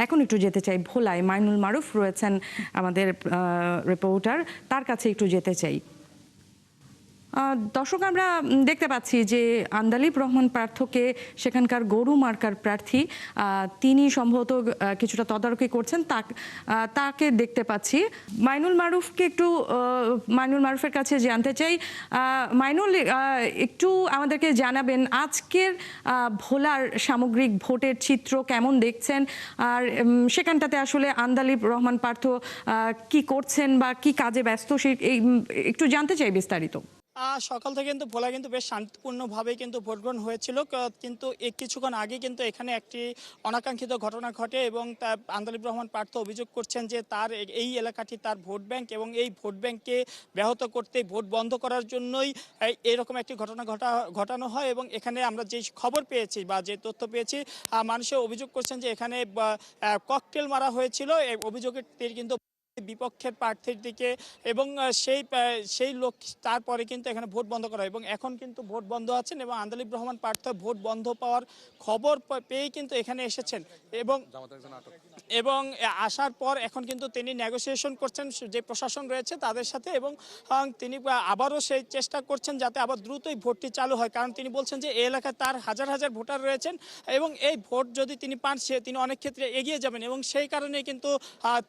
এখন একটু যেতে চাই ভোলায়, মাইনুল মারুফ রয়েছেন আমাদের রিপোর্টার, তার কাছে একটু যেতে চাই। দর্শক, আমরা দেখতে পাচ্ছি যে আন্দালিব রহমান পার্থকে সেখানকার গরু মার্কার প্রার্থী, তিনি সম্ভবত কিছুটা তদারকি করছেন, তাকে দেখতে পাচ্ছি। মাইনুল মারুফের কাছে জানতে চাই, মাইনুল, একটু আমাদেরকে জানাবেন আজকের ভোলার সামগ্রিক ভোটের চিত্র কেমন দেখছেন, আর সেখানটাতে আসলে আন্দালিব রহমান পার্থ কি করছেন বা কি কাজে ব্যস্ত, একটু জানতে চাই বিস্তারিত। সকাল থেকে কিন্তু ভোলা কিন্তু বেশ শান্তিপূর্ণভাবে কিন্তু ভোট গ্রহণ হয়েছিল, কিন্তু কিছুক্ষণ আগে কিন্তু এখানে একটি অনাকাঙ্ক্ষিত ঘটনা ঘটে এবং আন্দালিব রহমান পার্থ অভিযোগ করছেন যে তার এই এলাকাটি তার ভোট ব্যাংক এবং এই ভোট ব্যাংককে ব্যাহত করতে, ভোট বন্ধ করার জন্যই এরকম একটি ঘটনা ঘটানো হয়। এবং এখানে আমরা যে খবর পেয়েছি বা যে তথ্য পেয়েছি, মানুষের অভিযোগ করছেন যে এখানে ককটেল মারা হয়েছিল। এই অভিযোগের তীর কিন্তু বিপক্ষের প্রার্থীর দিকে এবং সেই লোক, তারপরে কিন্তু এখানে ভোট বন্ধ করা হয় এবং এখন কিন্তু ভোট বন্ধ আছেন এবং আন্দালিব রহমান পার্থ ভোট বন্ধ পাওয়ার খবর পেয়েই কিন্তু এখানে এসেছেন এবং আসার পর এখন কিন্তু তিনি নেগোসিয়েশন করছেন যে প্রশাসন রয়েছে তাদের সাথে এবং তিনি আবারও সেই চেষ্টা করছেন যাতে আবার দ্রুতই ভোটটি চালু হয়, কারণ তিনি বলছেন যে এই এলাকায় তার হাজার হাজার ভোটার রয়েছেন এবং এই ভোট যদি তিনি পান তিনি অনেক ক্ষেত্রে এগিয়ে যাবেন এবং সেই কারণে কিন্তু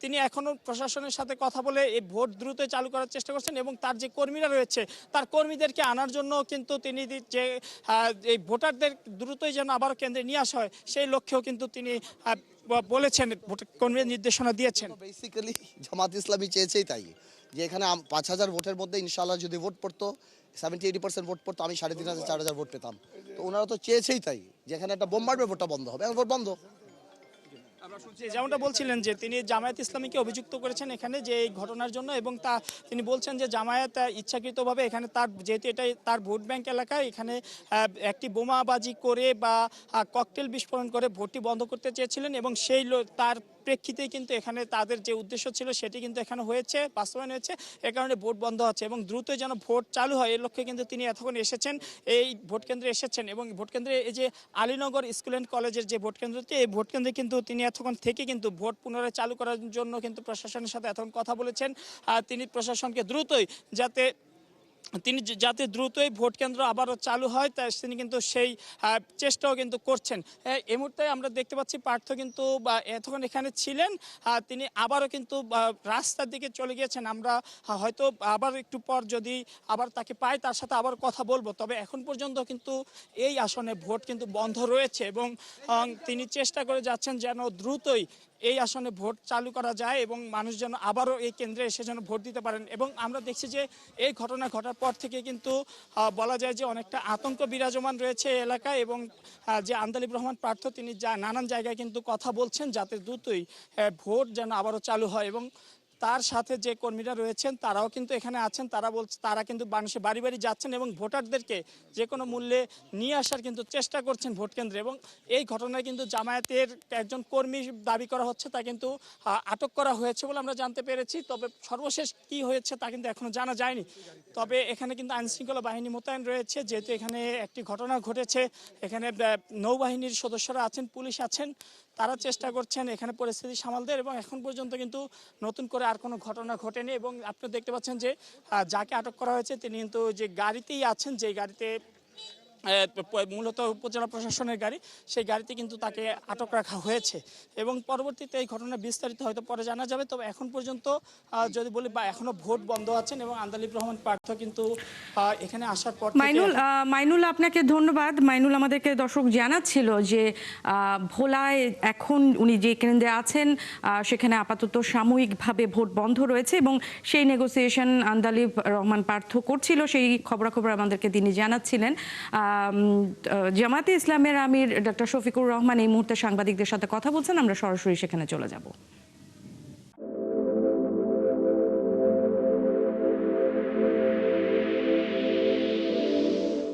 তিনি এখনও প্রশাসনের সাথে কথা বলে এই ভোট দ্রুত চালু করার চেষ্টা করছেন এবং তার যে কর্মীরা রয়েছে তার কর্মীদেরকে আনার জন্য কিন্তু তিনি যে এই ভোটারদের দ্রুতই যেন আবার কেন্দ্রে নিয়ে আসা হয় সেই লক্ষ্যেও কিন্তু তিনি বলেছেন, কর্মীদের নির্দেশনা দিয়েছেন। বেসিক্যালি জামাত ইসলামী চেয়েছেই তাই, যে এখানে 5,000 ভোটের মধ্যে ইনশাআল্লাহ যদি ভোট পড়তো, 70-80% ভোট পড়তো, আমি 3,500-4,000 ভোট পেতাম। তো ওনারা তো চেয়েছেই তাই, যেখানে একটা বোম মারবে ভোটটা বন্ধ হবে, এখন ভোট বন্ধ। আমরা শুনছি যেমনটা বলছিলেন যে তিনি জামায়াত ইসলামীকে অভিযুক্ত করেছেন এখানে যে এই ঘটনার জন্য এবং তিনি বলছেন যে জামায়াত ইচ্ছাকৃতভাবে এখানে যেহেতু এটাই তার ভোট ব্যাংক এলাকায়, এখানে একটি বোমাবাজি করে বা ককটেল বিস্ফোরণ করে ভোটটি বন্ধ করতে চেয়েছিলেন এবং তার প্রেক্ষিতেই কিন্তু এখানে তাদের যে উদ্দেশ্য ছিল সেটি কিন্তু এখানে হয়েছে, বাস্তবায়ন হয়েছে। এ কারণে ভোট বন্ধ হচ্ছে এবং দ্রুতই যেন ভোট চালু হয় এর লক্ষ্যে কিন্তু তিনি এতক্ষণ এসেছেন, এই ভোট কেন্দ্রে এসেছেন এবং ভোট কেন্দ্রে এই যে আলীনগর স্কুল অ্যান্ড কলেজের যে ভোট কেন্দ্রটি, এই ভোট কেন্দ্রে কিন্তু তিনি এতক্ষণ থেকে কিন্তু ভোট পুনরায় চালু করার জন্য কিন্তু প্রশাসনের সাথে এতক্ষণ কথা বলেছেন। তিনি প্রশাসনকে দ্রুতই যাতে দ্রুতই ভোট কেন্দ্র আবারও চালু হয় তিনি কিন্তু সেই চেষ্টাও কিন্তু করছেন। এই মুহূর্তে আমরা দেখতে পাচ্ছি পার্থ কিন্তু এতক্ষণ এখানে ছিলেন, তিনি আবারও কিন্তু রাস্তার দিকে চলে গিয়েছেন। আমরা হয়তো আবার একটু পর যদি আবার তাকে পাই তার সাথে আবার কথা বলবো, তবে এখন পর্যন্ত কিন্তু এই আসনে ভোট কিন্তু বন্ধ রয়েছে এবং তিনি চেষ্টা করে যাচ্ছেন যেন দ্রুতই এই আসনে ভোট চালু করা যায় এবং মানুষ যেন আবারও এই কেন্দ্রে এসে যেন ভোট দিতে পারেন। এবং আমরা দেখছি যে এই ঘটনা ঘটার পর থেকে কিন্তু বলা যায় যে অনেকটা আতঙ্ক বিরাজমান রয়েছে এই এলাকায় এবং যে আন্দালিব রহমান পার্থ তিনি নানান জায়গায় কিন্তু কথা বলছেন যাতে দ্রুতই ভোট যেন আবারও চালু হয় এবং তার সাথে যে কর্মীরা রয়েছেন তারাও কিন্তু এখানে আছেন। তারা কিন্তু মানুষের বাড়ি বাড়ি যাচ্ছেন এবং ভোটারদেরকে যে কোনো মূল্যে নিয়ে আসার কিন্তু চেষ্টা করছেন ভোট কেন্দ্রে। এবং এই ঘটনায় কিন্তু জামায়াতের একজন কর্মী দাবি করা হচ্ছে তা কিন্তু আটক করা হয়েছে বলে আমরা জানতে পেরেছি, তবে সর্বশেষ কি হয়েছে তা কিন্তু এখনো জানা যায়নি। তবে এখানে কিন্তু আইনশৃঙ্খলা বাহিনী মোতায়েন রয়েছে, যেহেতু এখানে একটি ঘটনা ঘটেছে, এখানে নৌবাহিনীর সদস্যরা আছেন, পুলিশ আছেন, তারা চেষ্টা করছেন এখানে পরিস্থিতি সামাল দেয় এবং এখন পর্যন্ত কিন্তু নতুন করে আর কোনো ঘটনা ঘটেনি। এবং আপনি দেখতে পাচ্ছেন যে যাকে আটক করা হয়েছে তিনি কিন্তু যে গাড়িতেই আছেন, যে গাড়িতে মূলত উপজেলা প্রশাসনের গাড়ি, সেই গাড়িতে কিন্তু তাকে আটক রাখা হয়েছে এবং পরবর্তীতে এই ঘটনা বিস্তারিত হয়তো পরে জানা যাবে। তবে এখন পর্যন্ত যদি বলি বা এখনো ভোট বন্ধ আছেন এবং আন্দালিব রহমান পার্থ কিন্তু এখানে আসার পর মাইনুল আপনাকে ধন্যবাদ। মাইনুল আমাদেরকে দর্শক জানাচ্ছিল যে ভোলায় এখন উনি যে কেন্দ্রে আছেন সেখানে আপাতত সাময়িকভাবে ভোট বন্ধ রয়েছে এবং সেই নেগোসিয়েশন আন্দালিব রহমান পার্থ করছিল, সেই খবরাখবর আমাদেরকে তিনি জানাচ্ছিলেন। জামায়াতে ইসলামের আমির ডক্টর শফিকুর রহমান এই মুহূর্তে সাংবাদিকদের সাথে কথা বলছেন, আমরা সরাসরি সেখানে চলে যাব।